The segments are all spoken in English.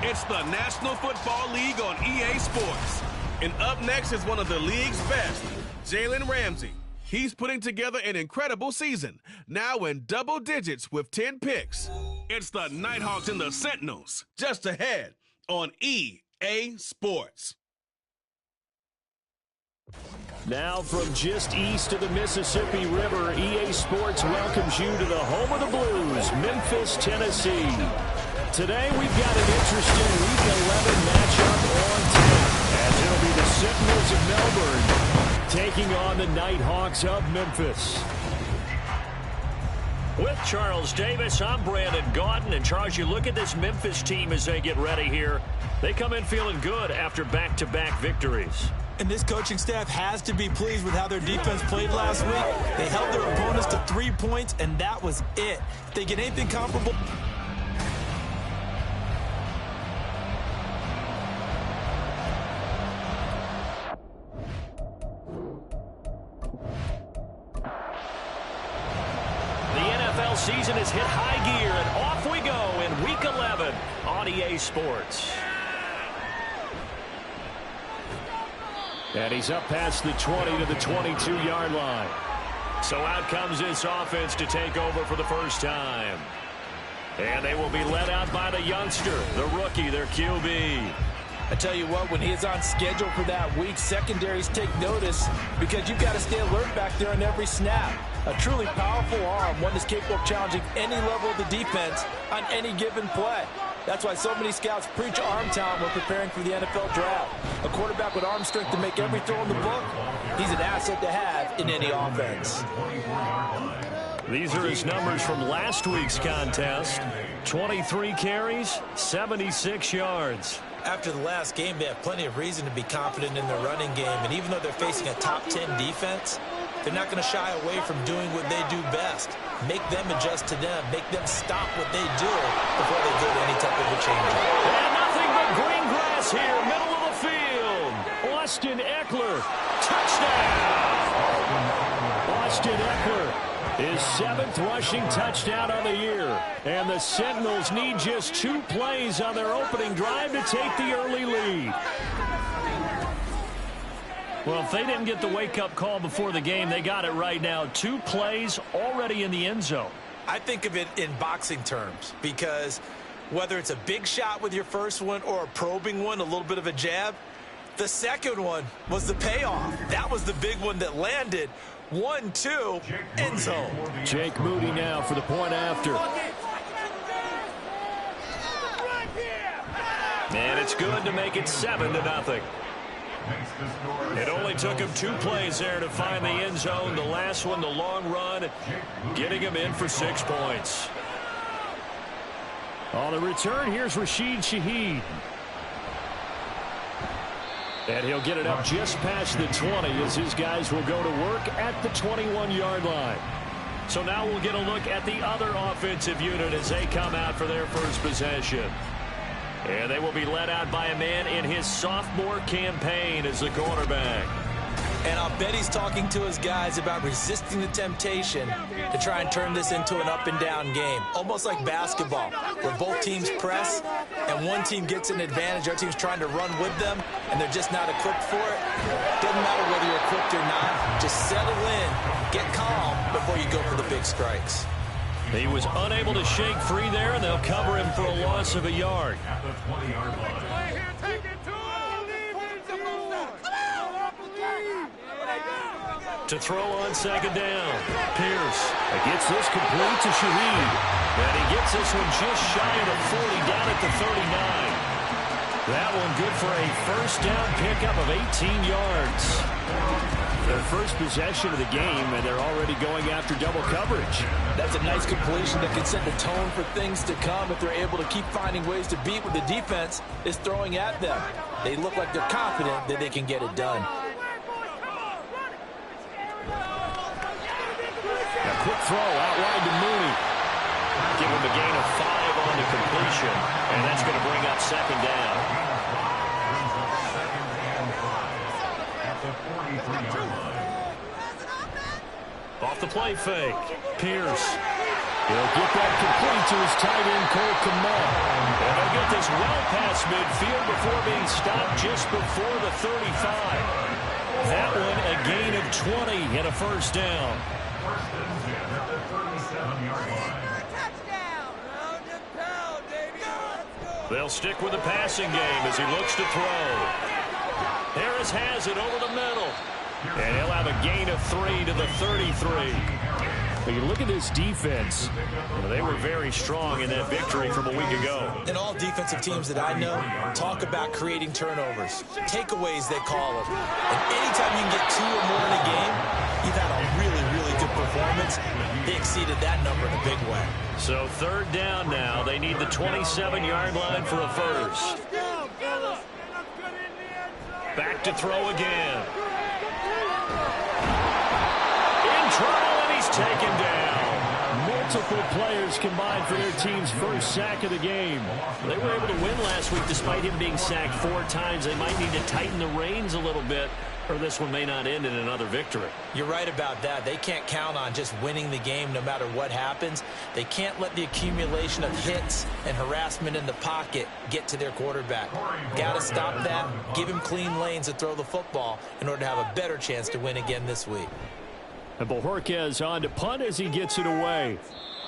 It's the National Football League on EA Sports. And up next is one of the league's best, Jalen Ramsey. He's putting together an incredible season, now in double digits with 10 picks. It's the Nighthawks and the Sentinels, just ahead on EA Sports. Now from just east of the Mississippi River, EA Sports welcomes you to the home of the Blues, Memphis, Tennessee. Today we've got an interesting Week 11 matchup on tap, as it'll be the Sentinels of Melbourne taking on the Nighthawks of Memphis. With Charles Davis, I'm Brandon Gaudin. And Charles, you look at this Memphis team as they get ready here. They come in feeling good after back-to-back victories. And this coaching staff has to be pleased with how their defense played last week. They held their opponents to 3 points, and that was it. If they get anything comparable... Season has hit high gear, and off we go in Week 11 on EA Sports. And he's up past the 20 to the 22-yard line. So out comes this offense to take over for the first time. And they will be led out by the youngster, the rookie, their QB. I tell you what, when he is on schedule for that week, secondaries take notice because you've got to stay alert back there on every snap. A truly powerful arm, one that's capable of challenging any level of the defense on any given play. That's why so many scouts preach arm talent when preparing for the NFL draft. A quarterback with arm strength to make every throw in the book, he's an asset to have in any offense. These are his numbers from last week's contest. 23 carries, 76 yards. After the last game, they have plenty of reason to be confident in their running game. And even though they're facing a top 10 defense, they're not going to shy away from doing what they do best. Make them adjust to them. Make them stop what they do before they go to any type of a change-up. And nothing but green grass here, middle of the field. Austin Eckler, touchdown. Austin Eckler, his 7th rushing touchdown of the year. And the Sentinels need just 2 plays on their opening drive to take the early lead. Well, if they didn't get the wake-up call before the game, they got it right now. 2 plays already in the end zone. I think of it in boxing terms because whether it's a big shot with your first one or a probing one, a little bit of a jab, the second one was the payoff. That was the big one that landed. 1-2, end zone. Jake Moody now for the point after. And it's good to make it 7-0. It only took him 2 plays there to find the end zone. The last one, the long run, getting him in for 6 points. On the return, here's Rashid Shaheed. And he'll get it up just past the 20 as his guys will go to work at the 21-yard line. So now we'll get a look at the other offensive unit as they come out for their first possession. And they will be led out by a man in his sophomore campaign as the quarterback. And I'll bet he's talking to his guys about resisting the temptation to try and turn this into an up-and-down game. Almost like basketball, where both teams press, and one team gets an advantage, the other team's trying to run with them, and they're just not equipped for it. Doesn't matter whether you're equipped or not. Just settle in, get calm before you go for the big strikes. He was unable to shake free there, and they'll cover him for a loss of a yard. To throw on second down, Pierce gets this complete to Shaheed. And he gets this one just shy of the 40 down at the 39. That one good for a first down pickup of 18 yards. Their first possession of the game, and they're already going after double coverage. That's a nice completion that can set the tone for things to come if they're able to keep finding ways to beat what the defense is throwing at them. They look like they're confident that they can get it done. A quick throw out wide to Mooney. Give him a gain of 5 on the completion, and that's going to bring up second down. Off the play fake, Pierce He'll get that complete to his tight end, Cole Kmet. And they'll get this well past midfield before being stopped just before the 35. That one a gain of 20 and a first down. They'll stick with the passing game as he looks to throw. Harris has it over the middle. And he'll have a gain of 3 to the 33. But you look at this defense. They were very strong in that victory from a week ago. And all defensive teams that I know talk about creating turnovers. Takeaways, they call them. And anytime you can get 2 or more in a game, you've had a really, really good performance. They exceeded that number in a big way. So third down now. They need the 27-yard line for a first. Back to throw again. In trouble, and he's taken down. Multiple players combined for their team's first sack of the game. They were able to win last week despite him being sacked 4 times. They might need to tighten the reins a little bit, or this one may not end in another victory. You're right about that. They can't count on just winning the game no matter what happens. They can't let the accumulation of hits and harassment in the pocket get to their quarterback. Got to stop that, give him clean lanes to throw the football in order to have a better chance to win again this week. And Bojorquez on to punt as he gets it away.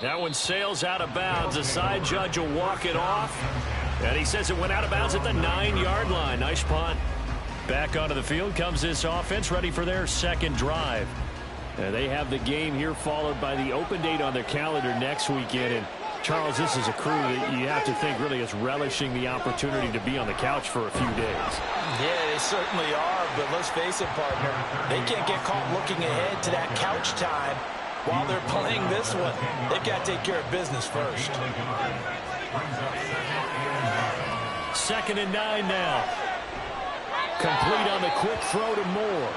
That one sails out of bounds. The side judge will walk it off. And he says it went out of bounds at the 9-yard line. Nice punt. Back onto the field comes this offense, ready for their second drive. And they have the game here followed by the open date on their calendar next weekend. And Charles, this is a crew that you have to think really is relishing the opportunity to be on the couch for a few days. Yeah, they certainly are, but let's face it, partner. They can't get caught looking ahead to that couch time while they're playing this one. They've got to take care of business first. 2nd and 9 now. Complete on the quick throw to Moore.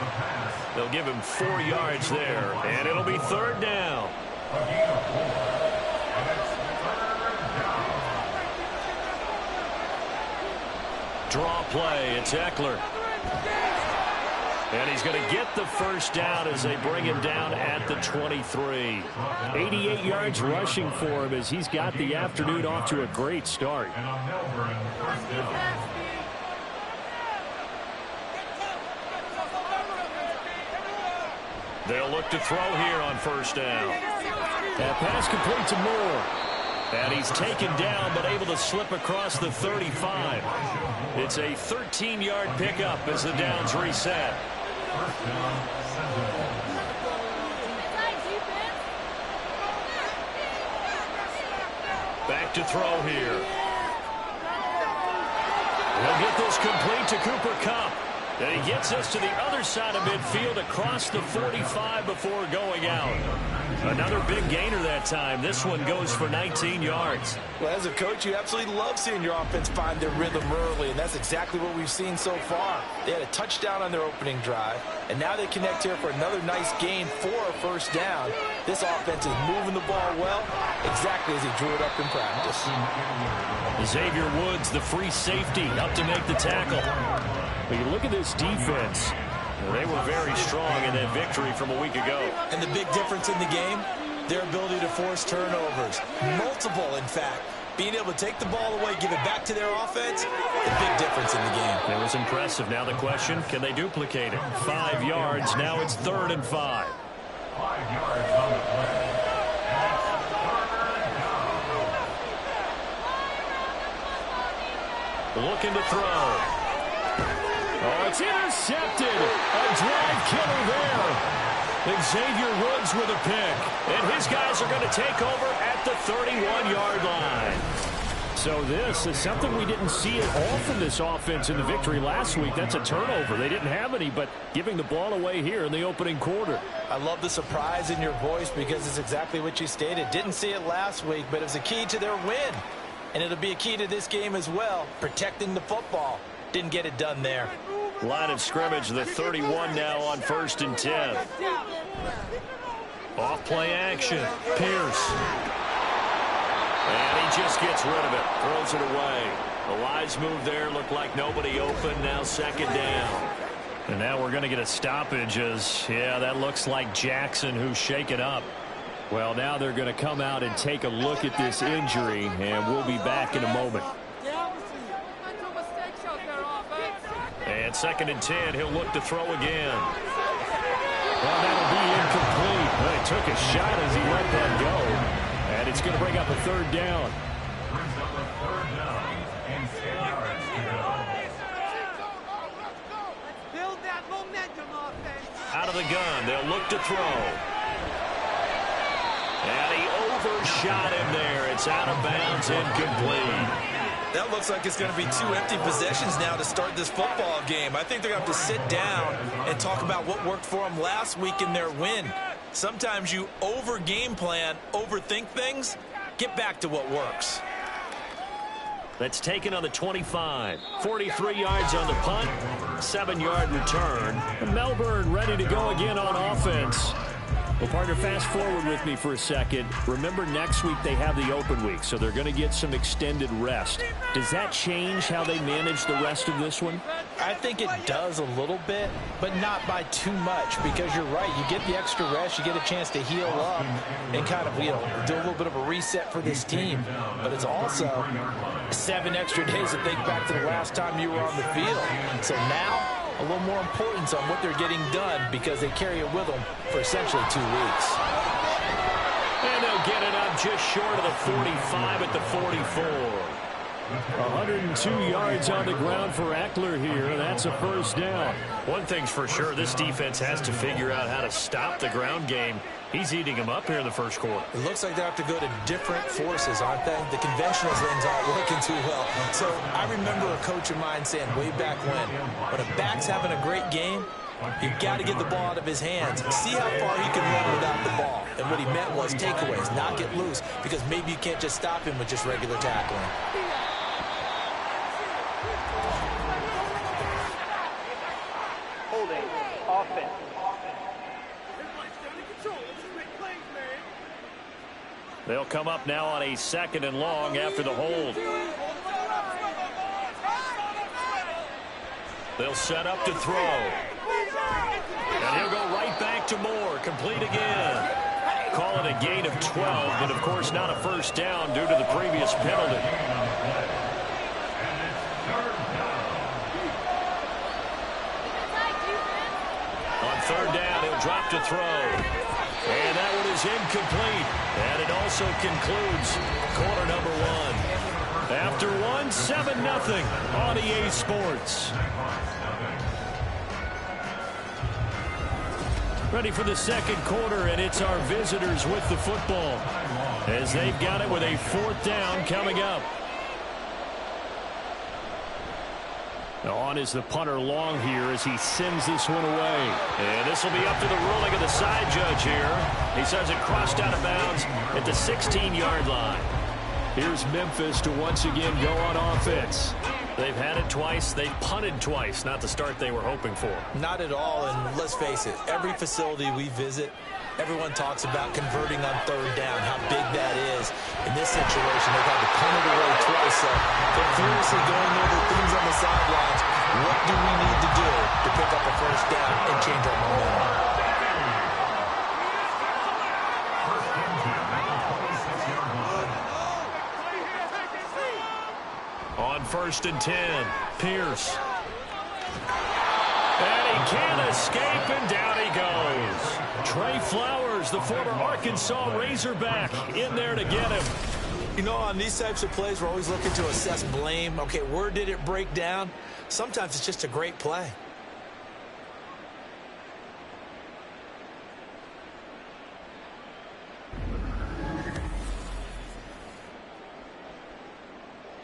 They'll give him 4 yards there, and it'll be 3rd down. Draw play, it's Eckler. And he's going to get the first down as they bring him down at the 23. 88 yards rushing for him as he's got the afternoon off to a great start. They'll look to throw here on first down. That pass complete to Moore. And he's taken down but able to slip across the 35. It's a 13-yard pickup as the downs reset. Back to throw here. He'll get this complete to Cooper Kupp. And he gets us to the other side of midfield across the 45 before going out. Another big gainer that time. This one goes for 19 yards. Well, as a coach, you absolutely love seeing your offense find their rhythm early, and that's exactly what we've seen so far. They had a touchdown on their opening drive, and now they connect here for another nice gain for a first down. This offense is moving the ball well, exactly as he drew it up in practice. Xavier Woods, the free safety, up to make the tackle. But you look at this defense. They were very strong in that victory from a week ago. And the big difference in the game, their ability to force turnovers. Multiple, in fact. Being able to take the ball away, give it back to their offense, the big difference in the game. It was impressive. Now the question, can they duplicate it? 5 yards. Now it's 3rd and 5. 5 yards on the play. Looking to throw. Oh, it's intercepted. A drive killer there. Xavier Woods with a pick. And his guys are going to take over at the 31-yard line. So this is something we didn't see at all from this offense in the victory last week. That's a turnover. They didn't have any, but giving the ball away here in the opening quarter. I love the surprise in your voice because it's exactly what you stated. Didn't see it last week, but it was a key to their win. And it'll be a key to this game as well, protecting the football. Didn't get it done there. Line of scrimmage, the 31 now on 1st and 10. Off play action. Pierce. And he just gets rid of it. Throws it away. The Lions move there. Looked like nobody open. Now 2nd down. And now we're going to get a stoppage as, yeah, that looks like Jackson who's shaken up. Well, now they're going to come out and take a look at this injury, and we'll be back in a moment. And 2nd and 10, he'll look to throw again. Well, that'll be incomplete. Well, he took a shot as he let that go. And it's going to bring up a 3rd down. Brings up a 3rd down and 10 yards to go. Build that momentum offense. Out of the gun, they'll look to throw. And he overshot him there. It's out of bounds, incomplete. That looks like it's going to be 2 empty possessions now to start this football game. I think they're going to have to sit down and talk about what worked for them last week in their win. Sometimes you over-game plan, overthink things. Get back to what works. That's taken on the 25. 43 yards on the punt, 7-yard return. Melbourne ready to go again on offense. Well, partner, fast forward with me for a second. Remember, next week they have the open week, so they're going to get some extended rest. Does that change how they manage the rest of this one? I think it does a little bit, but not by too much, because you're right. You get the extra rest, you get a chance to heal up and kind of, do a little bit of a reset for this team. But it's also 7 extra days to think back to the last time you were on the field. So now, a little more importance on what they're getting done because they carry it with them for essentially 2 weeks. And they'll get it up just short of the 45 at the 44. 102 yards on the ground for Eckler here. That's a 1st down. One thing's for sure, this defense has to figure out how to stop the ground game. He's eating them up here in the 1st quarter. It looks like they have to go to different forces, aren't they? The conventional things aren't working too well. So I remember a coach of mine saying way back when a back's having a great game, you've got to get the ball out of his hands. See how far he can run without the ball. And what he meant was takeaways, not get loose, because maybe you can't just stop him with just regular tackling. Holding. Offense. They'll come up now on a 2nd and long after the hold. They'll set up to throw. And he'll go right back to Moore. Complete again. Call it a gain of 12, but of course not a 1st down due to the previous penalty. On 3rd down, he'll drop to throw. And that one is incomplete. And it also concludes quarter number 1. After 1, 7-0 on EA Sports. Ready for the 2nd quarter, and it's our visitors with the football as they've got it with a 4th down coming up. Now on is the punter long here as he sends this one away. And this will be up to the ruling of the side judge here. He says it crossed out of bounds at the 16-yard line. Here's Memphis to once again go on offense. They've had it twice. They've punted twice. Not the start they were hoping for. Not at all, and let's face it, every facility we visit, everyone talks about converting on 3rd down, how big that is. In this situation, they've had to punt it away twice, so they're furiously going over things on the sidelines. What do we need to do to pick up a 1st down and change our momentum? On 1st and 10, Pierce. And he can't escape, and down he goes. Trey Flowers, the former Arkansas Razorback, in there to get him. You know, on these types of plays, we're always looking to assess blame. Okay, where did it break down? Sometimes it's just a great play.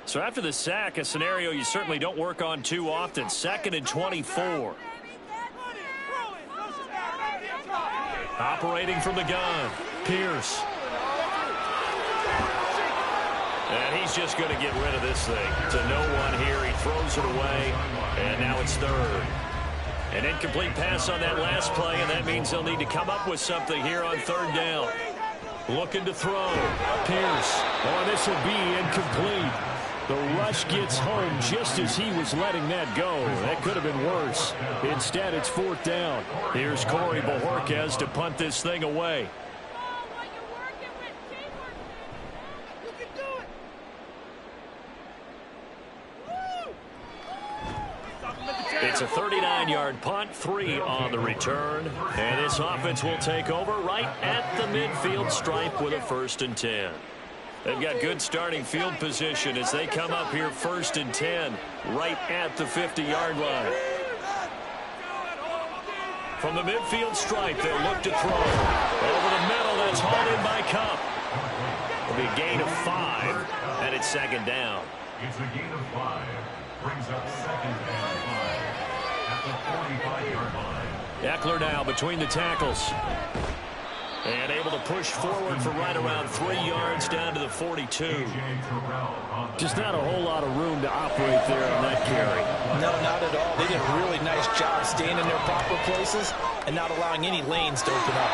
So after the sack, a scenario you certainly don't work on too often. 2nd and 24. Operating from the gun, Pierce. And he's just going to get rid of this thing. To no one here. He throws it away, and now it's 3rd. An incomplete pass on that last play, and that means they'll need to come up with something here on 3rd down. Looking to throw. Pierce. Oh, this will be incomplete. The rush gets home just as he was letting that go. That could have been worse. Instead, it's 4th down. Here's Corey Bojorquez to punt this thing away. It's a 39-yard punt, 3 on the return. And this offense will take over right at the midfield stripe with a 1st and 10. They've got good starting field position as they come up here 1st and 10 right at the 50-yard line. From the midfield stripe, they'll look to throw. Over the middle, that's hauled in by Cup. It'll be a gain of 5, and it's 2nd down. It's a gain of 5. Brings up 2nd and 5 at the 45-yard line. Eckler now between the tackles. And able to push forward for right around 3 yards down to the 42. Just not a whole lot of room to operate there on that carry. No, not at all. They did a really nice job staying in their proper places and not allowing any lanes to open up.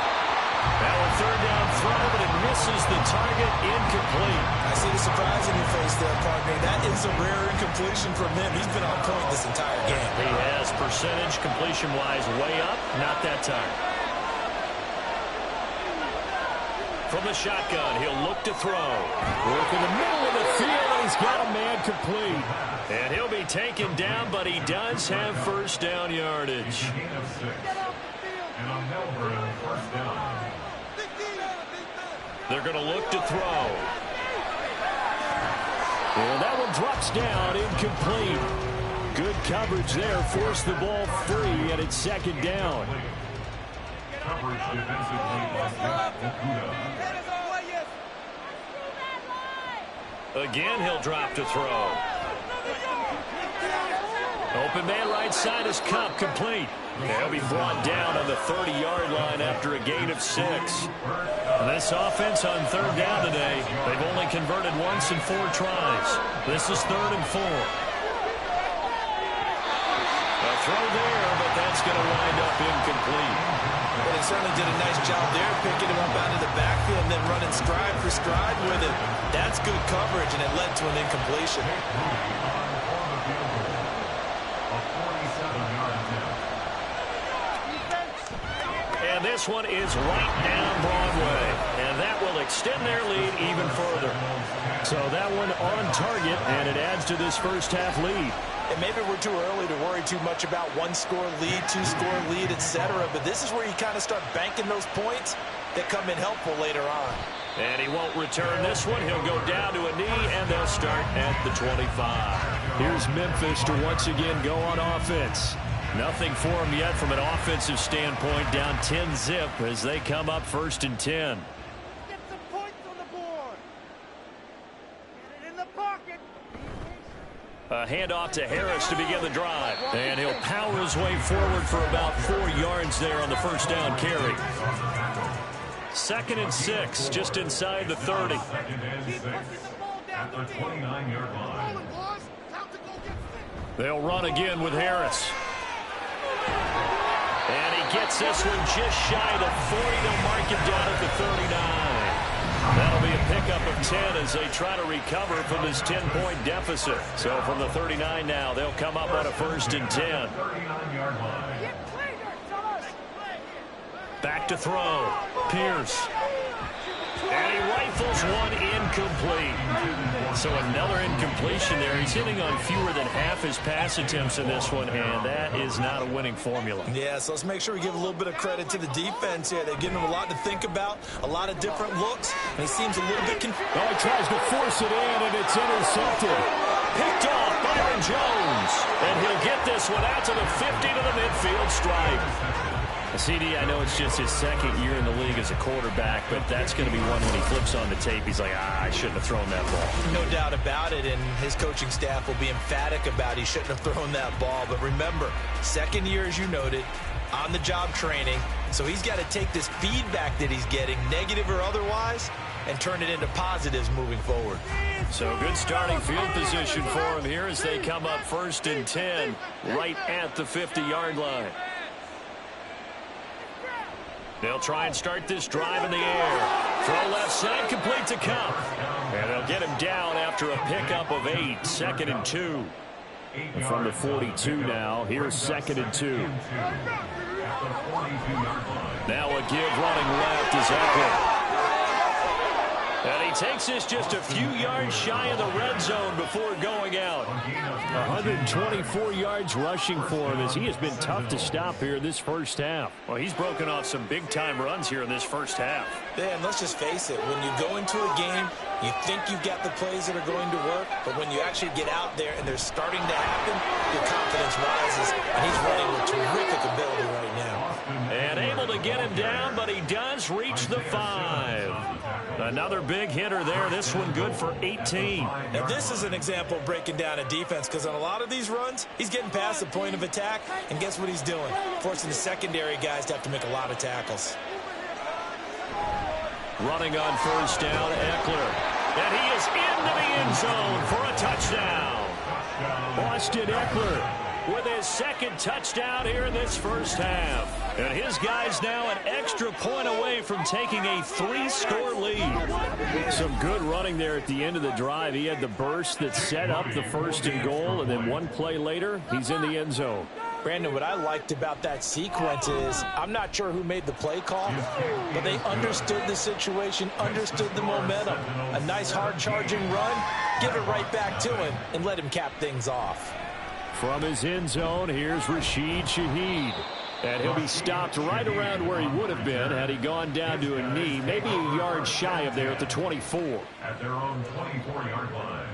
Now a 3rd down throw, but it misses the target, incomplete. I see the surprise in your face there, partner. That is a rare incompletion from him. He's been on point this entire game. He has percentage completion-wise way up, not that time. From the shotgun, he'll look to throw. Work in the middle of the field, and he's got a man complete. And he'll be taken down, but he does have 1st down yardage. Gain of 6. And on Melbourne, 1st down. They're going to look to throw. And that one drops down, incomplete. Good coverage there, forced the ball free, and it's 2nd down. Coverage defensively by Okuda. Again, he'll drop to throw. Open man right side is Cup, complete. He'll be brought down on the 30-yard line after a gain of 6. And this offense on 3rd down today, they've only converted once in 4 tries. This is 3rd and 4. A throw there, but that's going to wind up incomplete. But they certainly did a nice job there, picking him up out of the backfield and then running stride for stride with him. That's good coverage, and it led to an incompletion. And this one is right down Broadway. And that will extend their lead even further. So that one on target, and it adds to this first half lead. And maybe we're too early to worry too much about 1-score lead, 2-score lead, etc. But this is where you kind of start banking those points that come in helpful later on. And he won't return this one. He'll go down to a knee, and they'll start at the 25. Here's Memphis to once again go on offense. Nothing for him yet from an offensive standpoint. Down 10-zip as they come up 1st and 10. Get some points on the board. Get it in the pocket. A handoff to Harris to begin the drive. And he'll power his way forward for about 4 yards there on the 1st down carry. 2nd and 6, just inside the 30. 2nd and 6 at the 29-yard line. They'll run again with Harris. And he gets this one just shy of the 40. They'll mark him down at the 39. That'll be a pickup of 10 as they try to recover from this 10-point deficit. So from the 39 now, they'll come up on a 1st and 10. 39-yard line. Back to throw. Pierce. And he rifles one incomplete. So another incompletion there. He's hitting on fewer than half his pass attempts in this one, and that is not a winning formula. Yeah, so let's make sure we give a little bit of credit to the defense here. They're giving him a lot to think about, a lot of different looks, and he seems a little bit confused. Oh, he tries to force it in, and it's intercepted. Picked off Byron Jones. And he'll get this one out to the 50 to the midfield stripe. CD, I know it's just his 2nd year in the league as a quarterback, but that's going to be one when he flips on the tape. He's like, I shouldn't have thrown that ball. No doubt about it, and his coaching staff will be emphatic about he shouldn't have thrown that ball. But remember, 2nd year, as you noted, on-the-job training. So he's got to take this feedback that he's getting, negative or otherwise, and turn it into positives moving forward. So good starting field position for him here as they come up 1st and 10 right at the 50-yard line. They'll try and start this drive in the air. Throw left side, complete to Cup. And they'll get him down after a pickup of 8. 2nd and 2. From the 42 now, here's 2nd and 2. Now a give running left is Eckler. And he takes this just a few yards shy of the red zone before going out. 124 yards rushing for him as he has been tough to stop here this first half. Well, he's broken off some big-time runs here in this first half. Yeah, and let's just face it. When you go into a game, you think you've got the plays that are going to work, but when you actually get out there and they're starting to happen, your confidence rises, and he's running with terrific ability right now. And able to get him down, but he does reach the 5. Another big hitter there. This one good for 18. Now, this is an example of breaking down a defense, because on a lot of these runs, he's getting past the point of attack, and guess what he's doing? Forcing the secondary guys to have to make a lot of tackles. Running on first down, Eckler. And he is into the end zone for a touchdown. Austin Eckler with his second touchdown here in this first half. And his guys now an extra point away from taking a 3-score lead. Some good running there at the end of the drive. He had the burst that set up the first and goal, and then one play later, he's in the end zone. Brandon, what I liked about that sequence is I'm not sure who made the play call, but they understood the situation, understood the momentum. A nice hard-charging run, give it right back to him, and let him cap things off. From his end zone, here's Rashid Shaheed. And he'll be stopped right around where he would have been had he gone down to a knee, maybe a yard shy of there at the 24. At their own 24-yard line.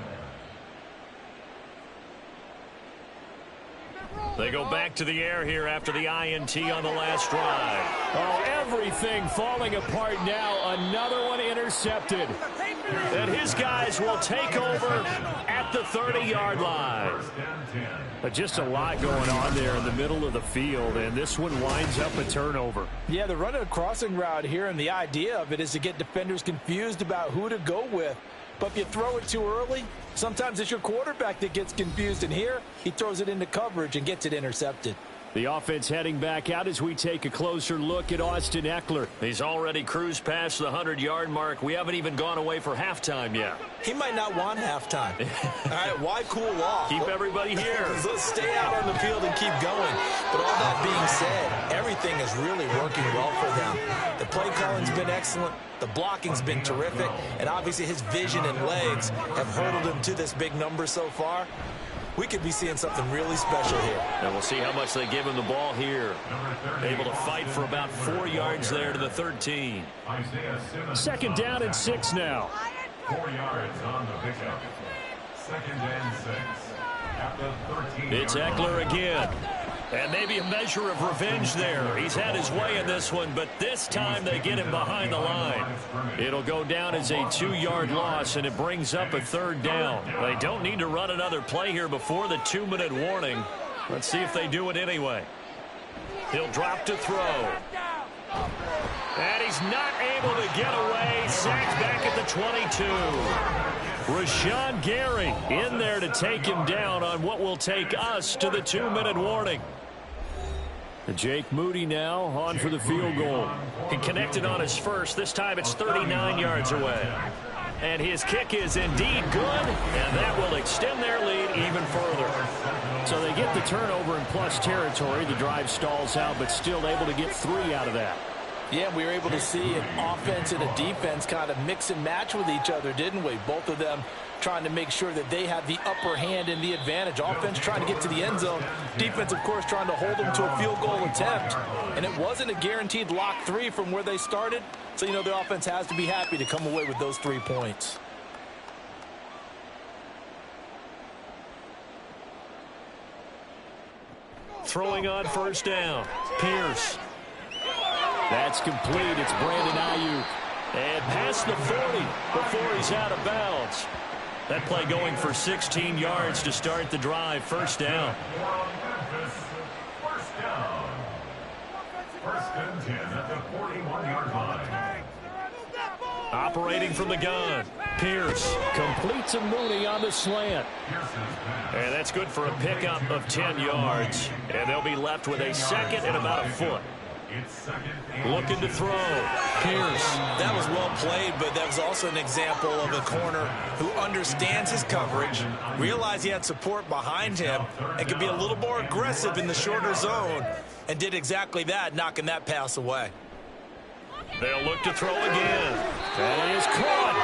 They go back to the air here after the INT on the last drive. Oh, everything falling apart now. Another one intercepted. And his guys will take over at the 30-yard line. But just a lot going on there in the middle of the field, and this one winds up a turnover. Yeah, they're running a crossing route here, and the idea of it is to get defenders confused about who to go with. But if you throw it too early, sometimes it's your quarterback that gets confused, and here he throws it into coverage and gets it intercepted. The offense heading back out as we take a closer look at Austin Eckler. He's already cruised past the 100-yard mark. We haven't even gone away for halftime yet. He might not want halftime. All right, why cool off? Keep everybody here. Let's stay out on the field and keep going. But all that being said, everything is really working well for them. The play calling's been excellent. The blocking's been terrific. And obviously his vision and legs have hurdled him to this big number so far. We could be seeing something really special here. And we'll see how much they give him the ball here. Able to fight for about 4 yards there to the 13. Second down and 6 now. 4 yards on the pickup. Second and 6. At the 13. It's Eckler again. And maybe a measure of revenge there. He's had his way in this one, but this time they get him behind the line. It'll go down as a 2-yard loss, and it brings up a third down. They don't need to run another play here before the 2-minute warning. Let's see if they do it anyway. He'll drop to throw. And he's not able to get away. Sacked back at the 22. Rashawn Gary in there to take him down on what will take us to the 2-minute warning. Jake Moody now on for the field goal. He connected on his first. This time it's 39 yards away. And his kick is indeed good, and that will extend their lead even further. So they get the turnover in plus territory. The drive stalls out, but still able to get 3 out of that. Yeah, we were able to see an offense and a defense kind of mix and match with each other, didn't we? Both of them trying to make sure that they have the upper hand and the advantage. Offense trying to get to the end zone. Defense, of course, trying to hold them to a field goal attempt. And it wasn't a guaranteed lock 3 from where they started. So, you know, the offense has to be happy to come away with those 3 points. Throwing on first down. Pierce. That's complete. It's Brandon Ayuk. And past the 40 before he's out of bounds. That play going for 16 yards to start the drive. First down. First down. First and 10 at the 41-yard line. Operating from the gun. Pierce. Completes a Mooney on the slant. And that's good for a pickup of 10 yards. And they'll be left with a second and about a foot. Looking to throw. Pierce. That was well played, but that was also an example of a corner who understands his coverage, realized he had support behind him, and could be a little more aggressive in the shorter zone, and did exactly that, knocking that pass away. They'll look to throw again. That is caught.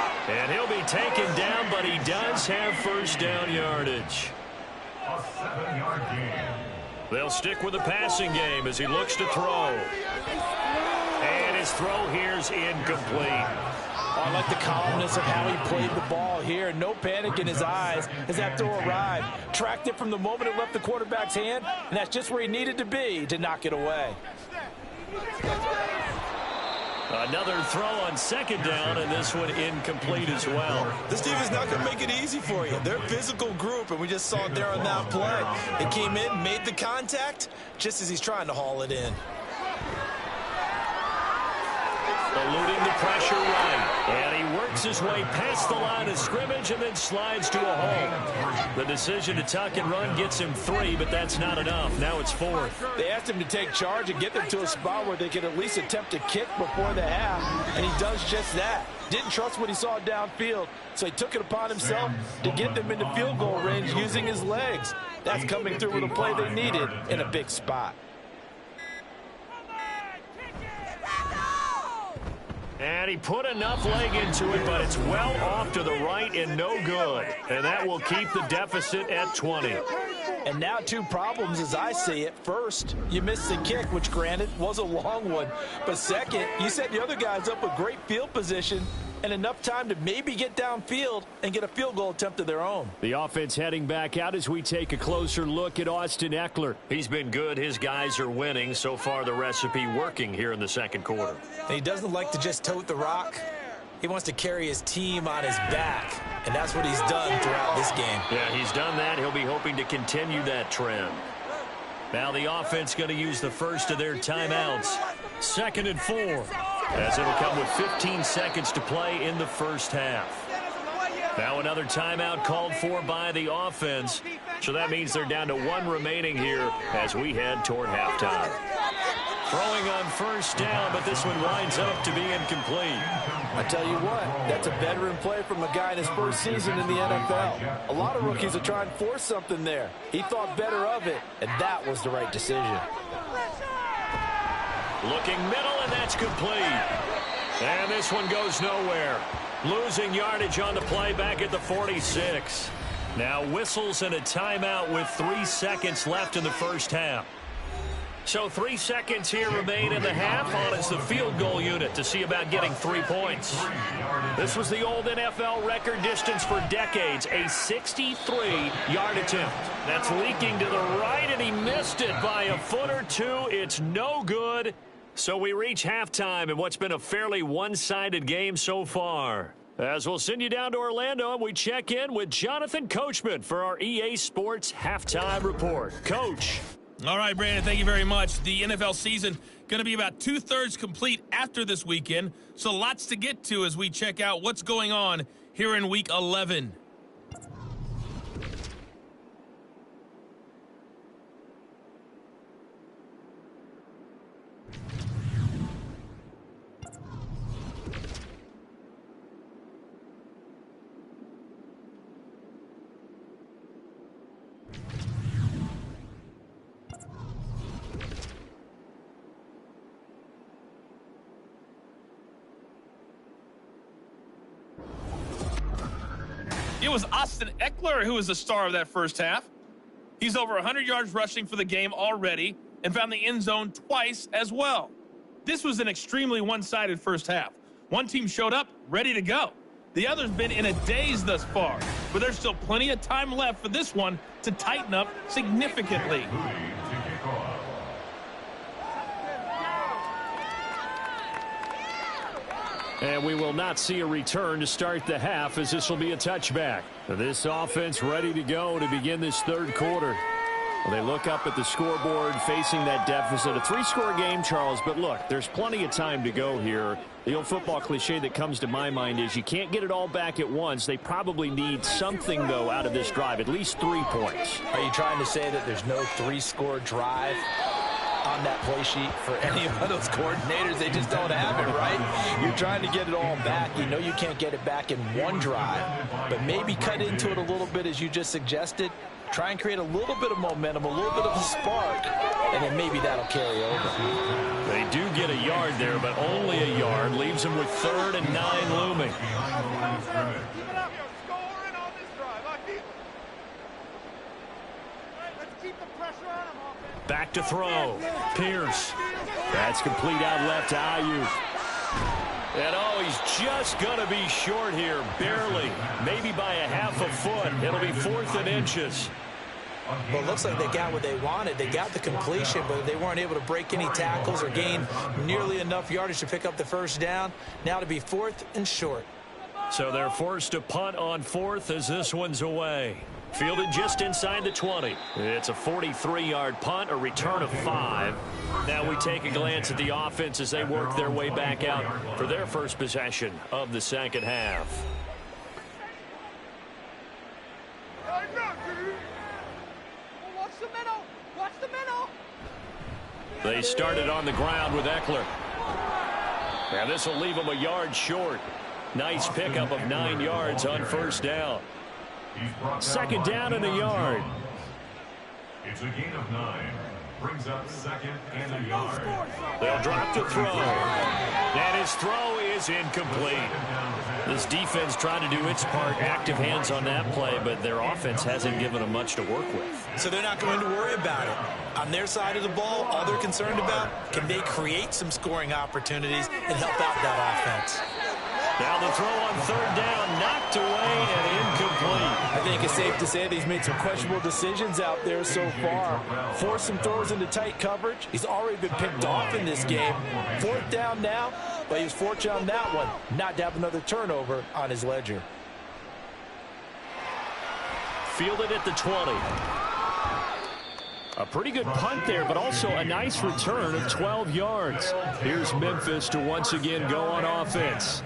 Offense have first down yardage. A 7-yard gain. They'll stick with the passing game as he looks to throw. And his throw here's incomplete. I like the calmness of how he played the ball here. No panic in his eyes as that throw arrived. Tracked it from the moment it left the quarterback's hand, and that's just where he needed to be to knock it away. Another throw on second down, and this one incomplete as well. This team is not going to make it easy for you. They're a physical group, and we just saw it there on that play. They came in, made the contact, just as he's trying to haul it in. Eluding the pressure right. And he works his way past the line of scrimmage and then slides to a hole. The decision to tuck and run gets him 3, but that's not enough. Now it's 4th. They asked him to take charge and get them to a spot where they could at least attempt to kick before the half, and he does just that. Didn't trust what he saw downfield, so he took it upon himself to get them into field goal range using his legs. That's coming through with a play they needed in a big spot. And he put enough leg into it, but it's well off to the right and no good. And that will keep the deficit at 20. And now 2 problems as I see it. First, you missed the kick, which granted was a long one. But second, you set the other guys up with great field position and enough time to maybe get downfield and get a field goal attempt of their own. The offense heading back out as we take a closer look at Austin Eckler. He's been good. His guys are winning. So far, the recipe working here in the second quarter. And he doesn't like to just tote the rock. He wants to carry his team on his back, and that's what he's done throughout this game. Yeah, he's done that. He'll be hoping to continue that trend. Now the offense going to use the first of their timeouts. 2nd and 4. As it'll come with 15 seconds to play in the first half. Now another timeout called for by the offense. So that means they're down to 1 remaining here as we head toward halftime. Throwing on first down, but this one winds up to be incomplete. I tell you what, that's a veteran play from a guy in his first season in the NFL. A lot of rookies are trying to force something there. He thought better of it, and that was the right decision. Looking middle, and that's complete. And this one goes nowhere. Losing yardage on the play back at the 46. Now whistles and a timeout with 3 seconds left in the first half. So 3 seconds here remain in the half on as the field goal unit to see about getting 3 points. This was the old NFL record distance for decades, a 63-yard attempt. That's leaking to the right, and he missed it by a foot or 2. It's no good. So we reach halftime in what's been a fairly one-sided game so far. As we'll send you down to Orlando, and we check in with Jonathan Coachman for our EA Sports Halftime Report. Coach. All right, Brandon, thank you very much. The NFL season going to be about 2/3 complete after this weekend, so lots to get to as we check out what's going on here in Week 11. It was Austin Eckler who was the star of that first half. He's over 100 yards rushing for the game already and found the end zone twice as well. This was an extremely one-sided first half. One team showed up ready to go. The other's been in a daze thus far, but there's still plenty of time left for this one to tighten up significantly. And we will not see a return to start the half as this will be a touchback. This offense ready to go to begin this third quarter. Well, they look up at the scoreboard facing that deficit. A 3-score game, Charles, but look, there's plenty of time to go here. The old football cliche that comes to my mind is you can't get it all back at once. They probably need something, though, out of this drive, at least 3 points. Are you trying to say that there's no 3-score drive on that play sheet for any of those coordinators? They just don't have it, right? You're trying to get it all back. You know you can't get it back in one drive, but maybe cut into it a little bit as you just suggested. Try and create a little bit of momentum, a little bit of a spark, and then maybe that'll carry over. They do get a yard there, but only a yard. Leaves them with 3rd and 9 looming. Back to throw. Pierce. That's complete out left to Ayuk. And oh, he's just going to be short here, barely. Maybe by a half a foot. It'll be 4th and inches. Well, it looks like they got what they wanted. They got the completion, but they weren't able to break any tackles or gain nearly enough yardage to pick up the first down. Now to be 4th and short. So they're forced to punt on 4th as this one's away. Fielded just inside the 20. It's a 43-yard punt, a return of 5. Now we take a glance at the offense as they work their way back out for their first possession of the second half. They started on the ground with Eckler. And this will leave them a yard short. Nice pickup of 9 yards on first down. Second down and a yard. It's a gain of 9. Brings up 2nd and a yard. They'll drop to throw. And his throw is incomplete. This defense trying to do its part. Active hands on that play, but their offense hasn't given them much to work with. So they're not going to worry about it. On their side of the ball, all they're concerned about, can they create some scoring opportunities and help out that offense? Now the throw on 3rd down, knocked away and incomplete. I think it's safe to say that he's made some questionable decisions out there so far. Forced some throws into tight coverage. He's already been picked off in this game. 4th down now, but he was fortunate on that one not to have another turnover on his ledger. Fielded at the 20. A pretty good punt there, but also a nice return of 12 yards. Here's Memphis to once again go on offense.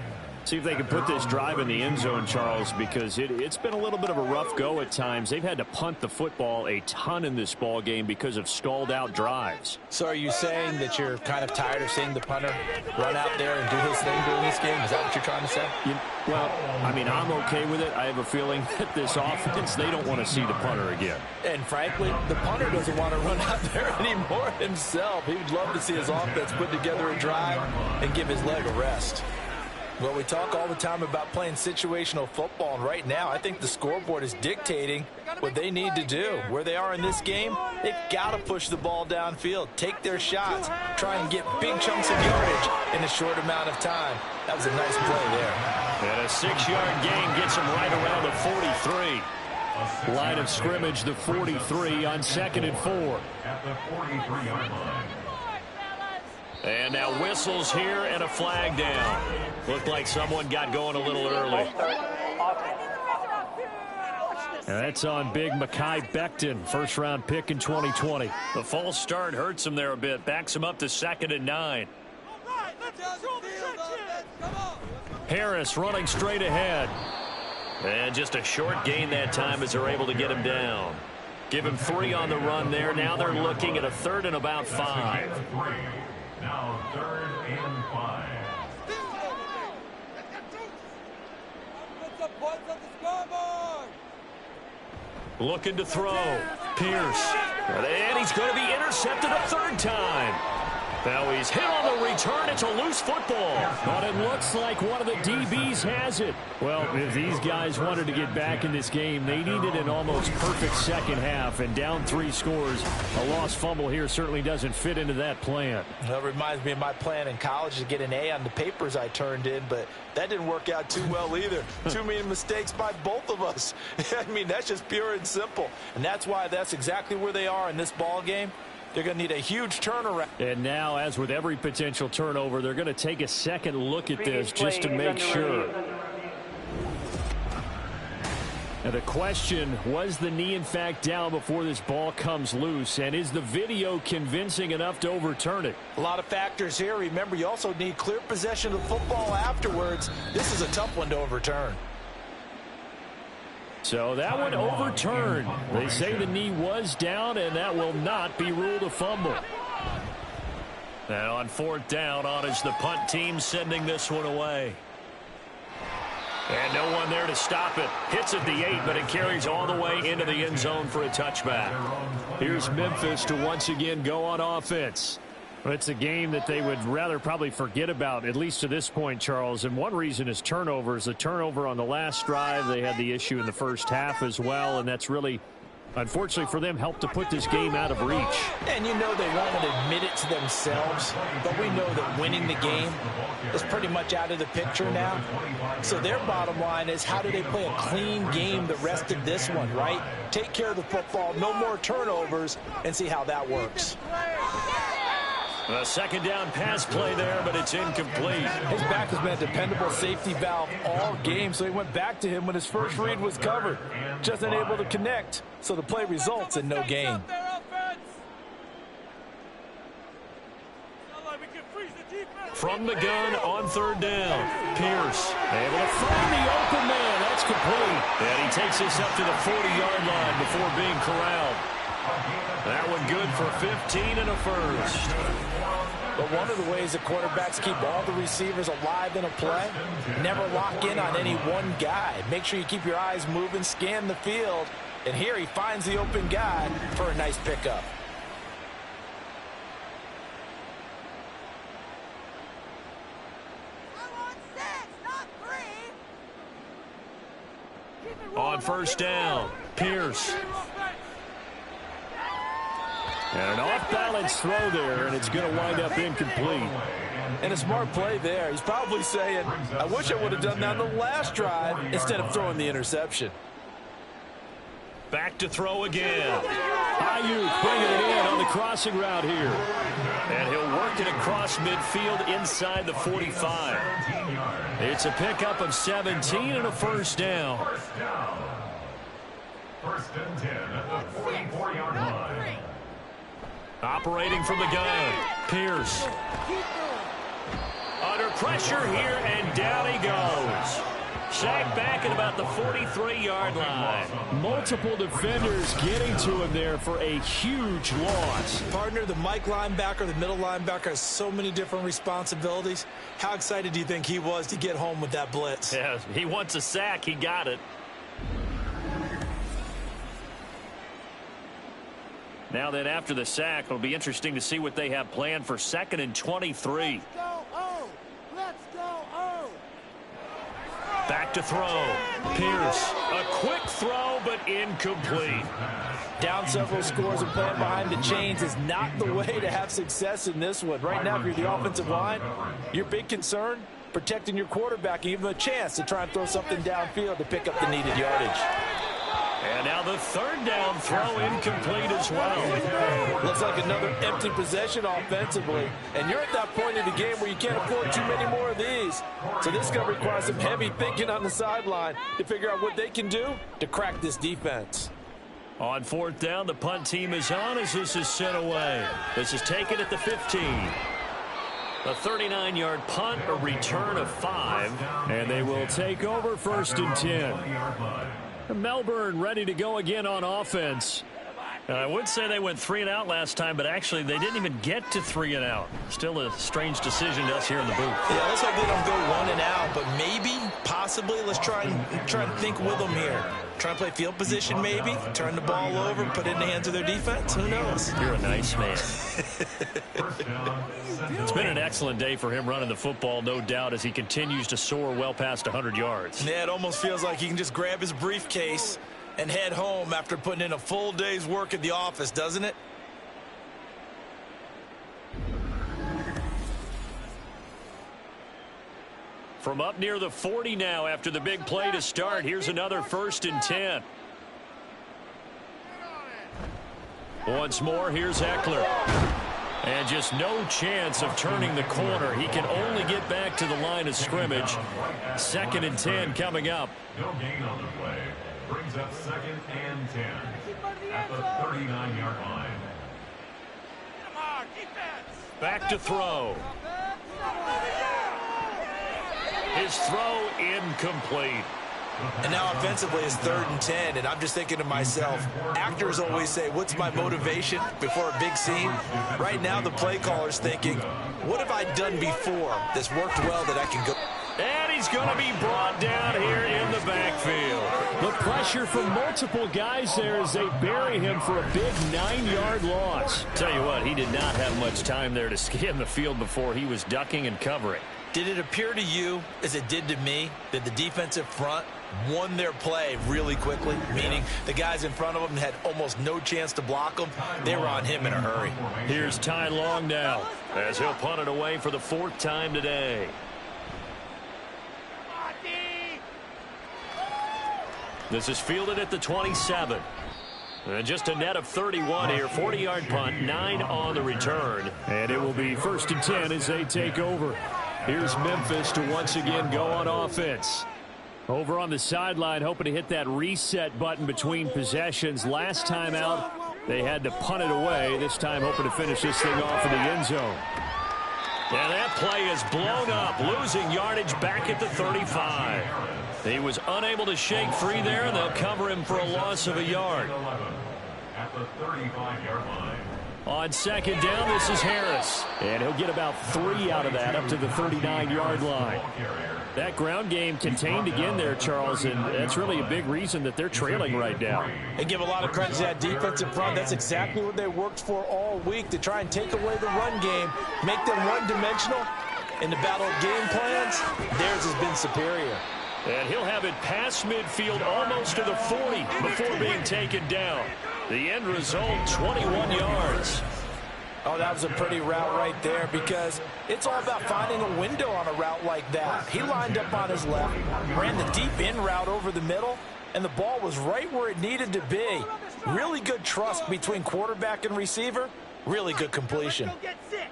See if they can put this drive in the end zone, Charles, because it's been a little bit of a rough go at times. They've had to punt the football a ton in this ball game because of stalled out drives. So are you saying that you're kind of tired of seeing the punter run out there and do his thing during this game? Is that what you're trying to say? Well, I mean, I'm okay with it. I have a feeling that this offense, they don't want to see the punter again. And frankly, the punter doesn't want to run out there anymore himself. He would love to see his offense put together a drive and give his leg a rest. Well, we talk all the time about playing situational football, and right now I think the scoreboard is dictating what they need to do. Where they are in this game, they've got to push the ball downfield, take their shots, try and get big chunks of yardage in a short amount of time. That was a nice play there. And a 6-yard gain gets them right around the 43. Line of scrimmage, the 43 on 2nd and 4. At the 43-yard line. And now whistles here and a flag down. Looked like someone got going a little early. And that's on big Mekhi Becton, first-round pick in 2020. The false start hurts him there a bit. Backs him up to 2nd and 9. Harris running straight ahead. And just a short gain that time as they're able to get him down. Give him 3 on the run there. Now they're looking at a 3rd and about 5. Now 3rd and 5. Looking to throw. Pierce. And he's going to be intercepted a 3rd time. Now he's hit on the return. It's a loose football. But it looks like one of the DBs has it. Well, if these guys wanted to get back in this game, they needed an almost perfect second half. And down 3 scores, a lost fumble here certainly doesn't fit into that plan. That reminds me of my plan in college to get an A on the papers I turned in, but that didn't work out too well either. Too many mistakes by both of us. I mean, that's just pure and simple. And that's why that's exactly where they are in this ball game. They're going to need a huge turnaround. And now, as with every potential turnover, they're going to take a second look at this just to make sure. And the question, was the knee in fact down before this ball comes loose? And is the video convincing enough to overturn it? A lot of factors here. Remember, you also need clear possession of the football afterwards. This is a tough one to overturn. So that one overturned. They say the knee was down, and that will not be ruled a fumble. Now on 4th down, on is the punt team sending this one away. And no one there to stop it. Hits at the 8, but it carries all the way into the end zone for a touchback. Here's Memphis to once again go on offense. Well, it's a game that they would rather probably forget about, at least to this point, Charles. And one reason is turnovers. The turnover on the last drive, they had the issue in the first half as well, and that's really unfortunately for them, helped to put this game out of reach. And you know they won't admit it to themselves, but we know that winning the game is pretty much out of the picture now. So their bottom line is, how do they play a clean game the rest of this one, right? Take care of the football, no more turnovers, and see how that works. A second down pass play there, but it's incomplete. His back has been a dependable safety valve all game, so he went back to him when his first read was covered. Just unable to connect, so the play results in no gain. From the gun on third down, Pierce able to find the open man. That's complete. And he takes this up to the 40-yard line before being corralled. That one good for 15 and a first. But one of the ways the quarterbacks keep all the receivers alive in a play, never lock in on any one guy. Make sure you keep your eyes moving, scan the field. And here he finds the open guy for a nice pickup. On first down, Pierce. And an off-balance throw there, and it's going to wind up incomplete. And a smart play there. He's probably saying, I wish I would have done that on the last drive instead of throwing the interception. Back to throw again. Ayuk bringing it in on the crossing route here. And he'll work it across midfield inside the 45. It's a pickup of 17 and a first down. First and 10 at the 44-yard line. Operating from the gun, Pierce. Under pressure here, and down he goes. Sacked back at about the 43-yard line. Multiple defenders getting to him there for a huge loss. Partner, the Mike linebacker, the middle linebacker has so many different responsibilities. How excited do you think he was to get home with that blitz? Yeah, he wants a sack. He got it. Now then, after the sack, it'll be interesting to see what they have planned for 2nd and 23. Let's go, O! Let's go, O! Back to throw. Pierce. A quick throw, but incomplete. Down several scores and playing behind the chains is not the way to have success in this one. Right now, if you're the offensive line, your big concern, protecting your quarterback and give him a chance to try and throw something downfield to pick up the needed yardage. And now the third down throw incomplete as well. Looks like another empty possession offensively. And you're at that point in the game where you can't afford too many more of these. So this is going to require some heavy thinking on the sideline to figure out what they can do to crack this defense. On fourth down, the punt team is on as this is sent away. This is taken at the 15. A 39-yard punt, a return of 5. And they will take over 1st and 10. Melbourne ready to go again on offense. I would say they went 3 and out last time, but actually they didn't even get to 3 and out. Still a strange decision to us here in the booth. Yeah, let's hope they don't go 1 and out, but maybe, possibly, let's try and think with them here. Try and play field position maybe, turn the ball over, put it in the hands of their defense. Who knows? You're a nice man. It's been an excellent day for him running the football, no doubt, as he continues to soar well past 100 yards. Yeah, it almost feels like he can just grab his briefcase and head home after putting in a full day's work at the office, doesn't it? From up near the 40 now after the big play to start, here's another 1st and 10. Once more, here's Eckler. And just no chance of turning the corner. He can only get back to the line of scrimmage. 2nd and 10 coming up. No gain on the play. Brings up 2nd and 10 at the 39-yard line. Back to throw. His throw incomplete. And now offensively it's 3rd and 10, and I'm just thinking to myself, actors always say, what's my motivation before a big scene? Right now the play caller's thinking, what have I done before that's worked well that I can go? And he's going to be brought down here in the backfield. The pressure from multiple guys there as they bury him for a big 9-yard loss. Tell you what, he did not have much time there to scan the field before he was ducking and covering. Did it appear to you, as it did to me, that the defensive front won their play really quickly, meaning the guys in front of them had almost no chance to block them. They were on him in a hurry. Here's Ty Long now as he'll punt it away for the 4th time today. This is fielded at the 27. And just a net of 31 here. 40-yard punt, 9 on the return. And it will be 1st and 10 as they take over. Here's Memphis to once again go on offense. Over on the sideline, hoping to hit that reset button between possessions. Last time out, they had to punt it away. This time, hoping to finish this thing off in the end zone. And that play is blown up, losing yardage back at the 35. He was unable to shake free there, and they'll cover him for a loss of a yard. At the 35-yard line. On 2nd down, this is Harris. And he'll get about 3 out of that up to the 39-yard line. That ground game contained again there, Charles, and that's really a big reason that they're trailing right now. And give a lot of credit to that defense in front. That's exactly what they worked for all week, to try and take away the run game, make them one-dimensional. In the battle of game plans, theirs has been superior. And he'll have it past midfield almost to the 40 before being taken down. The end result, 21 yards. Oh, that was a pretty route right there, because it's all about finding a window on a route like that. He lined up on his left, ran the deep in route over the middle, and the ball was right where it needed to be. Really good trust between quarterback and receiver. Really good completion. Let's go get 6.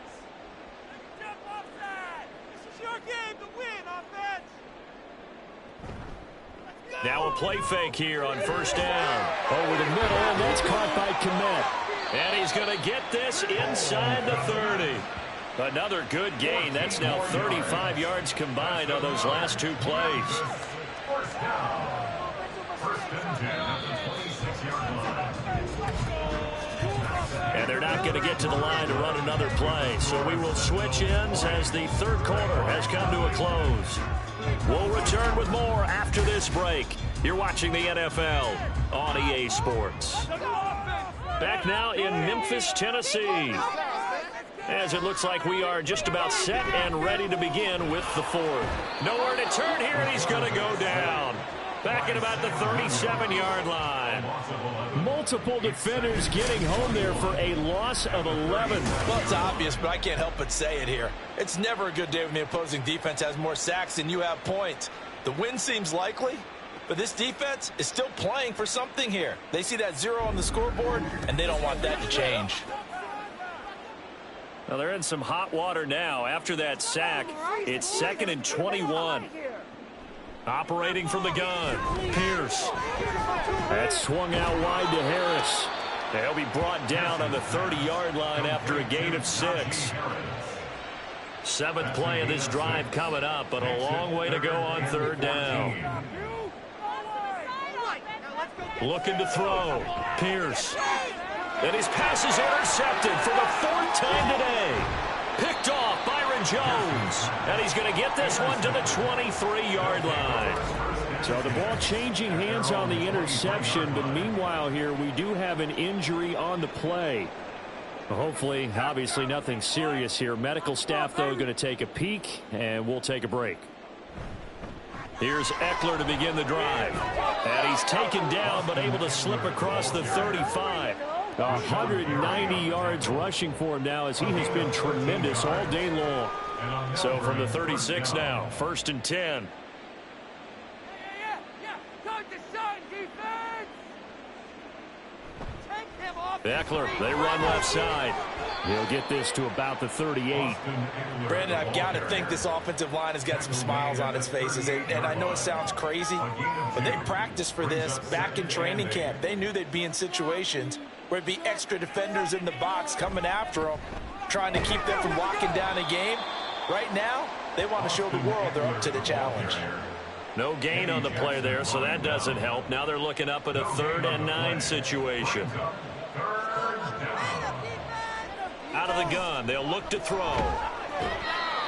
Jump offside. This is your game to win, offense. Now a play fake here on 1st down. Over the middle, and that's caught by Kmet. And he's going to get this inside the 30. Another good gain. That's now 35 yards combined on those last 2 plays. First down. 1st and 10 at the 26-yard line. And they're not going to get to the line to run another play. So we will switch ends as the 3rd quarter has come to a close. We'll return with more after this break. You're watching the NFL on EA Sports. Back now in Memphis, Tennessee, as it looks like we are just about set and ready to begin with the 4th. Nowhere to turn here, and he's going to go down. Back at about the 37-yard line. Multiple defenders getting home there for a loss of 11. Well, it's obvious, but I can't help but say it here. It's never a good day when the opposing defense has more sacks than you have points. The win seems likely, but this defense is still playing for something here. They see that 0 on the scoreboard, and they don't want that to change. Well, they're in some hot water now. After that sack, it's 2nd and 21. Operating from the gun, Pierce. That's swung out wide to Harris. They'll be brought down on the 30-yard line after a gain of 6. 7th play of this drive coming up, but a long way to go on 3rd down. Looking to throw, Pierce. And his pass is intercepted for the 4th time today. Picked off Byron Jones. And he's going to get this one to the 23-yard line. So the ball changing hands on the interception, but meanwhile here we do have an injury on the play. Hopefully, obviously nothing serious here. Medical staff, though, going to take a peek, and we'll take a break. Here's Eckler to begin the drive. And he's taken down, but able to slip across the 35. 190 yards rushing for him now, as he has been tremendous all day long. So from the 36 now, 1st and 10. Eckler, they run left side. He'll get this to about the 38. Brandon, I've got to think this offensive line has got some smiles on its faces. And I know it sounds crazy, but they practiced for this back in training camp. They knew they'd be in situations where it'd be extra defenders in the box coming after them, trying to keep them from locking down a game. Right now, they want to show the world they're up to the challenge. No gain on the play there, so that doesn't help. Now they're looking up at a 3rd and 9 situation. Out of the gun, they'll look to throw.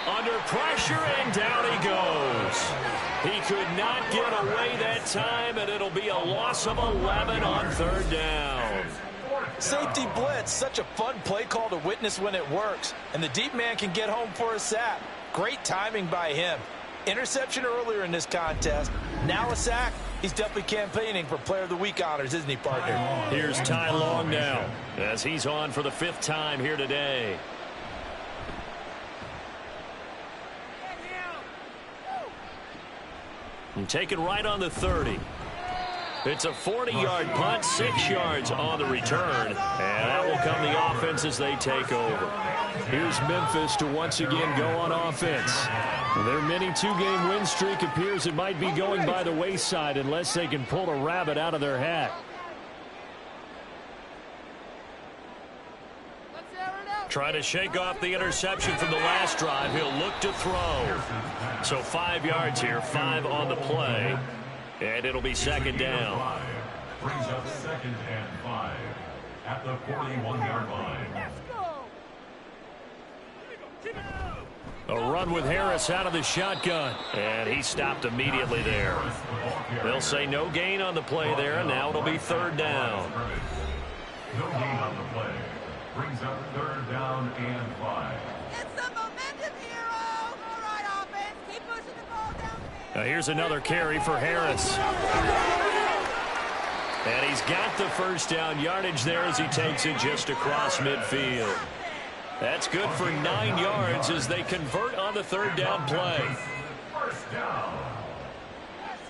Under pressure, and down he goes. He could not get away that time, and it'll be a loss of 11 on 3rd down. Safety blitz, such a fun play call to witness when it works. And the deep man can get home for a sack. Great timing by him. Interception earlier in this contest. Now a sack. He's definitely campaigning for Player of the Week honors, isn't he, partner? Here's Ty Long now as he's on for the 5th time here today. And taken right on the 30. It's a 40-yard punt, 6 yards on the return, and that will come the offense as they take over. Here's Memphis to once again go on offense. Their mini 2-game win streak appears it might be going by the wayside unless they can pull a rabbit out of their hat. Trying to shake off the interception from the last drive. He'll look to throw. So 5 yards here, 5 on the play. And it'll be 2nd down. Brings up 2nd and 5 at the 41-yard line. A run with Harris out of the shotgun. And he stopped immediately there. They'll say no gain on the play there, and now it'll be 3rd down. No gain on the play. Brings up 3rd down and 5. It's the momentum hero. All right, offense. Keep pushing the ball downfield. Now here's another carry for Harris. And he's got the 1st down yardage there as he takes it just across midfield. That's good for 9 yards as they convert on the 3rd down play. 1st down.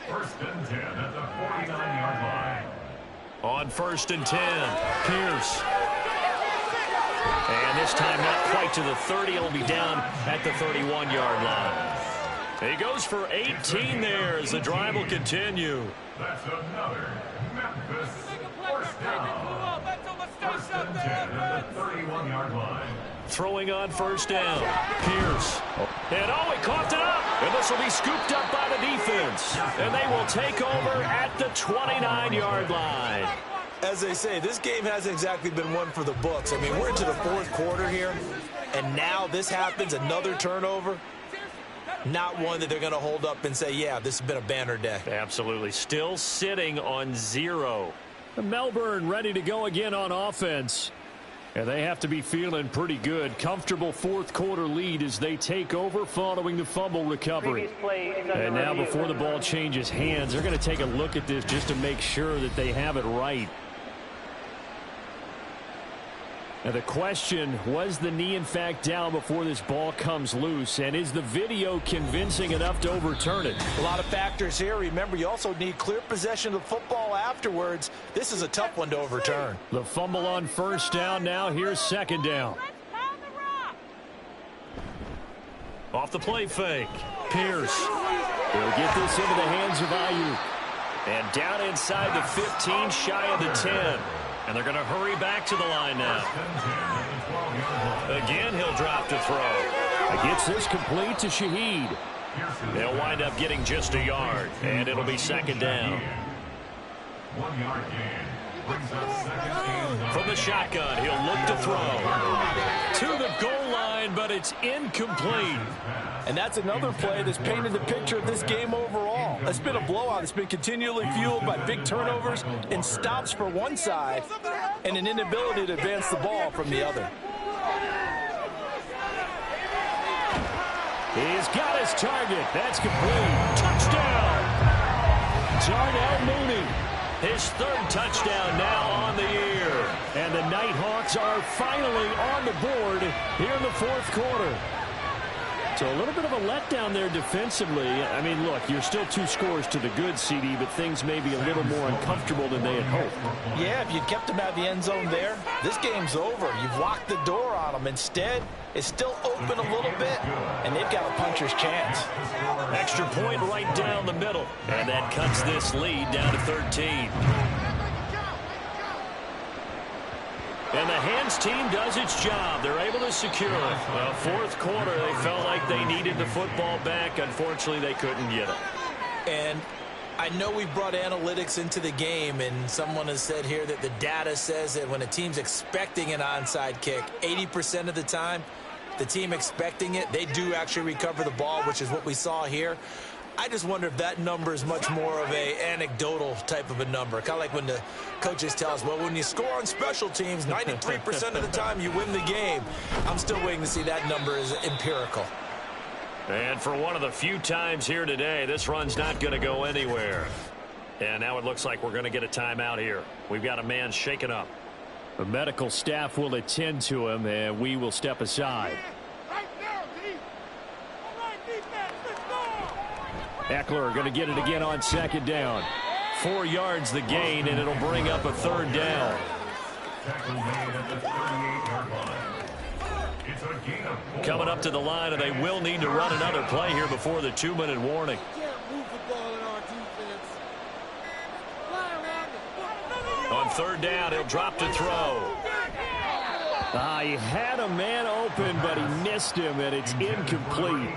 1st and 10 at the 49-yard line. On 1st and 10, Pierce. And this time not quite to the 30. It'll be down at the 31-yard line. He goes for 18 there as the drive will continue. That's another Memphis 1st down. 1st and 10 at the 31-yard line. Throwing on 1st down. Pierce. And oh, he coughed it up. And this will be scooped up by the defense. And they will take over at the 29-yard line. As they say, this game hasn't exactly been one for the books. I mean, we're into the 4th quarter here, and now this happens, another turnover. Not one that they're going to hold up and say, yeah, this has been a banner day. Absolutely. Still sitting on 0. Melbourne ready to go again on offense. And they have to be feeling pretty good. Comfortable 4th quarter lead as they take over following the fumble recovery. And now before the ball changes hands, they're going to take a look at this just to make sure that they have it right. Now the question, was the knee in fact down before this ball comes loose? And is the video convincing enough to overturn it? A lot of factors here. Remember, you also need clear possession of the football afterwards. This is a tough one to overturn. The fumble on 1st down now. Here's 2nd down. Off the play fake. Pierce. He'll get this into the hands of Ayuk. And down inside the 15, shy of the 10. And they're going to hurry back to the line now. Again, he'll drop to throw. He gets this complete to Shaheed. They'll wind up getting just a yard, and it'll be 2nd down. 1 yard gain. Brings up 2nd and 9. From the shotgun, he'll look to throw. To the goal line, but it's incomplete. And that's another play that's painted the picture of this game overall. It's been a blowout. It's been continually fueled by big turnovers and stops for one side and an inability to advance the ball from the other. He's got his target. That's complete. Touchdown. Darnell Mooney. His 3rd touchdown now on the year. And the Nighthawks are finally on the board here in the 4th quarter. So a little bit of a letdown there defensively. I mean, look, you're still 2 scores to the good, CD, but things may be a little more uncomfortable than they had hoped. Yeah, if you'd kept them out of the end zone there, this game's over. You've locked the door on them. Instead, it's still open a little bit, and they've got a puncher's chance. Extra point right down the middle, and that cuts this lead down to 13. And the hands team does its job. They're able to secure it. Well, 4th quarter, they felt like they needed the football back. Unfortunately, they couldn't get it. And I know we brought analytics into the game, and someone has said here that the data says that when a team's expecting an onside kick, 80% of the time, the team expecting it, they do actually recover the ball, which is what we saw here. I just wonder if that number is much more of a anecdotal type of a number. Kind of like when the coaches tell us, well, when you score on special teams, 93% of the time you win the game. I'm still waiting to see that number is empirical. And for one of the few times here today, this run's not going to go anywhere. And now it looks like we're going to get a timeout here. We've got a man shaken up. The medical staff will attend to him, and we will step aside. Eckler going to get it again on second down. 4 yards the gain, and it'll bring up a third down. Coming up to the line, and they will need to run another play here before the 2-minute warning. On third down, he'll drop to throw. He had a man open, but he missed him, and it's incomplete.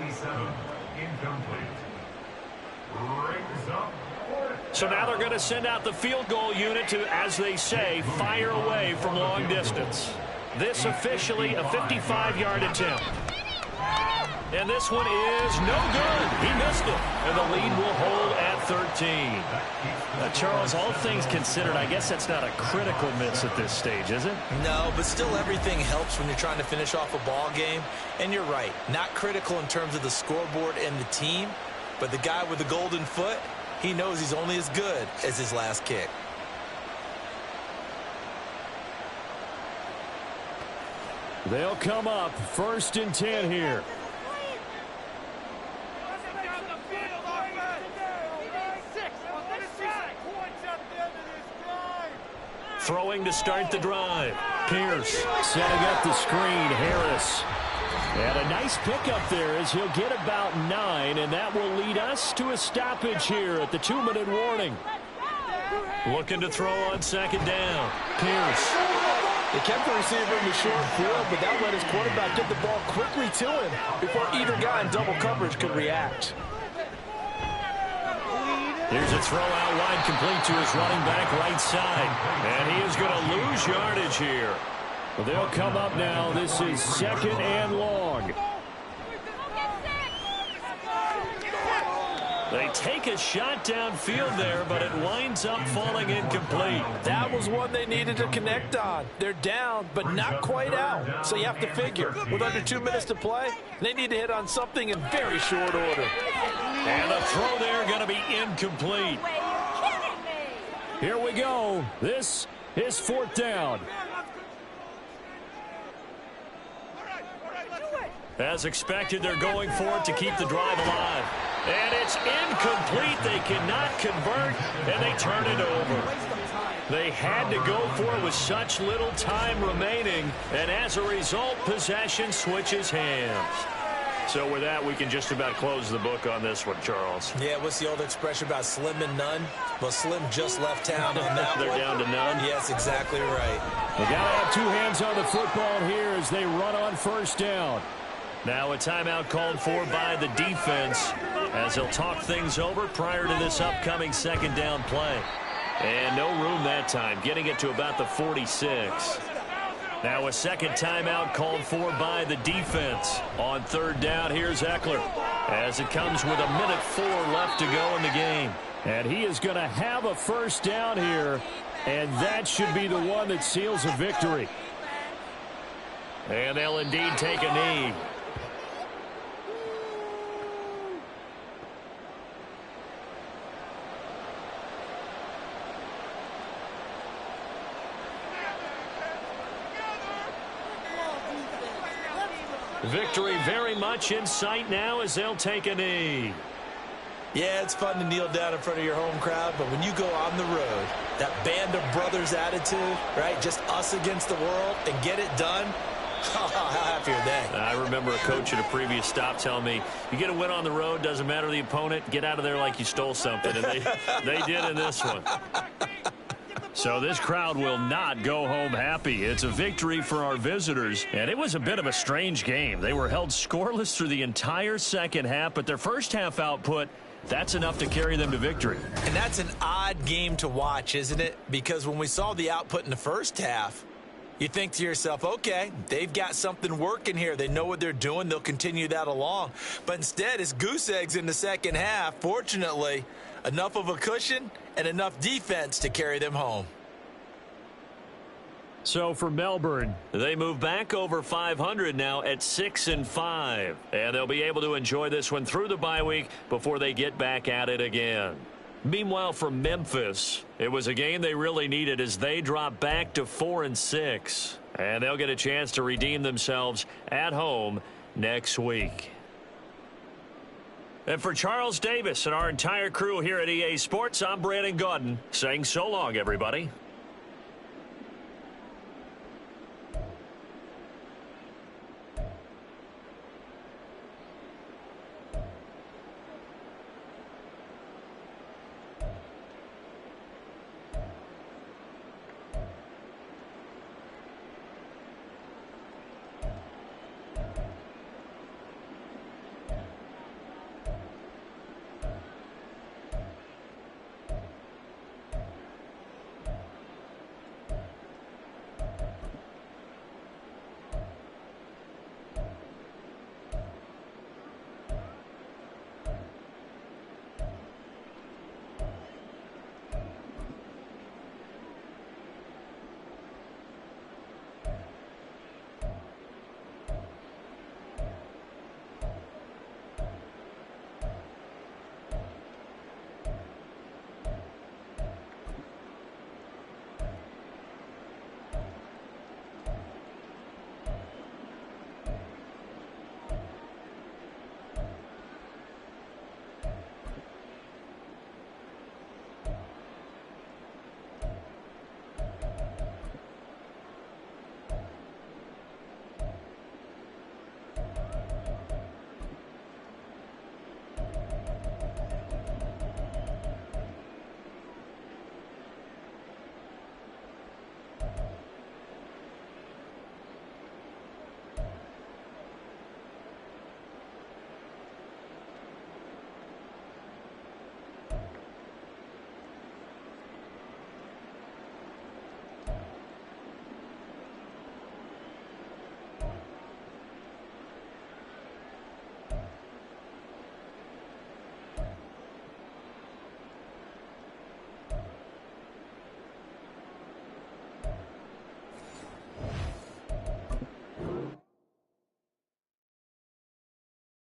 So now they're going to send out the field goal unit to, as they say, fire away from long distance. This officially a 55-yard attempt. And this one is no good. He missed it. And the lead will hold at 13. Charles, all things considered, I guess that's not a critical miss at this stage, is it? No, but still everything helps when you're trying to finish off a ball game. And you're right, not critical in terms of the scoreboard and the team, but the guy with the golden foot, he knows he's only as good as his last kick. They'll come up 1st and 10 here. Throwing to start the drive. Pierce setting up the screen. Harris. And a nice pickup there as he'll get about 9, and that will lead us to a stoppage here at the 2-minute warning. Looking to throw on second down. Pierce. They kept the receiver in the short field, but that let his quarterback get the ball quickly to him before either guy in double coverage could react. Here's a throw out wide, complete to his running back right side. And he is going to lose yardage here. Well, they'll come up now. This is 2nd and long. They take a shot downfield there, but it winds up falling incomplete. That was one they needed to connect on. They're down, but not quite out. So you have to figure, with under 2 minutes to play, they need to hit on something in very short order. And the throw there going to be incomplete. Here we go. This is 4th down. As expected, they're going for it to keep the drive alive. And it's incomplete. They cannot convert, and they turn it over. They had to go for it with such little time remaining, and as a result, possession switches hands. So with that, we can just about close the book on this one, Charles. Yeah, what's the old expression about slim and none? Well, Slim just left town on that They're one. down to none? Yes, exactly right. They got to have 2 hands on the football here as they run on 1st down. Now a timeout called for by the defense as they'll talk things over prior to this upcoming 2nd down play. And no room that time, getting it to about the 46. Now a 2nd timeout called for by the defense. On 3rd down, here's Eckler as it comes with 1:04 left to go in the game. And he is going to have a 1st down here, and that should be the one that seals a victory. And they'll indeed take a knee. Victory very much in sight now as they'll take a knee. Yeah, it's fun to kneel down in front of your home crowd, but when you go on the road, that band of brothers attitude, right, just us against the world, and get it done, how happy are they? I remember a coach at a previous stop telling me, you get a win on the road, doesn't matter the opponent, get out of there like you stole something. And they did in this one. So this crowd will not go home happy. It's a victory for our visitors, and it was a bit of a strange game. They were held scoreless through the entire 2nd half, but their first half output, that's enough to carry them to victory. And that's an odd game to watch, isn't it? Because when we saw the output in the first half, you think to yourself, okay, they've got something working here. They know what they're doing. They'll continue that along. But instead, it's goose eggs in the 2nd half. Fortunately, enough of a cushion and enough defense to carry them home. So for Melbourne, they move back over 500 now at 6-5. And they'll be able to enjoy this one through the bye week before they get back at it again. Meanwhile, for Memphis, it was a game they really needed as they drop back to 4-6. And they'll get a chance to redeem themselves at home next week. And for Charles Davis and our entire crew here at EA Sports, I'm Brandon Gaudin saying so long, everybody.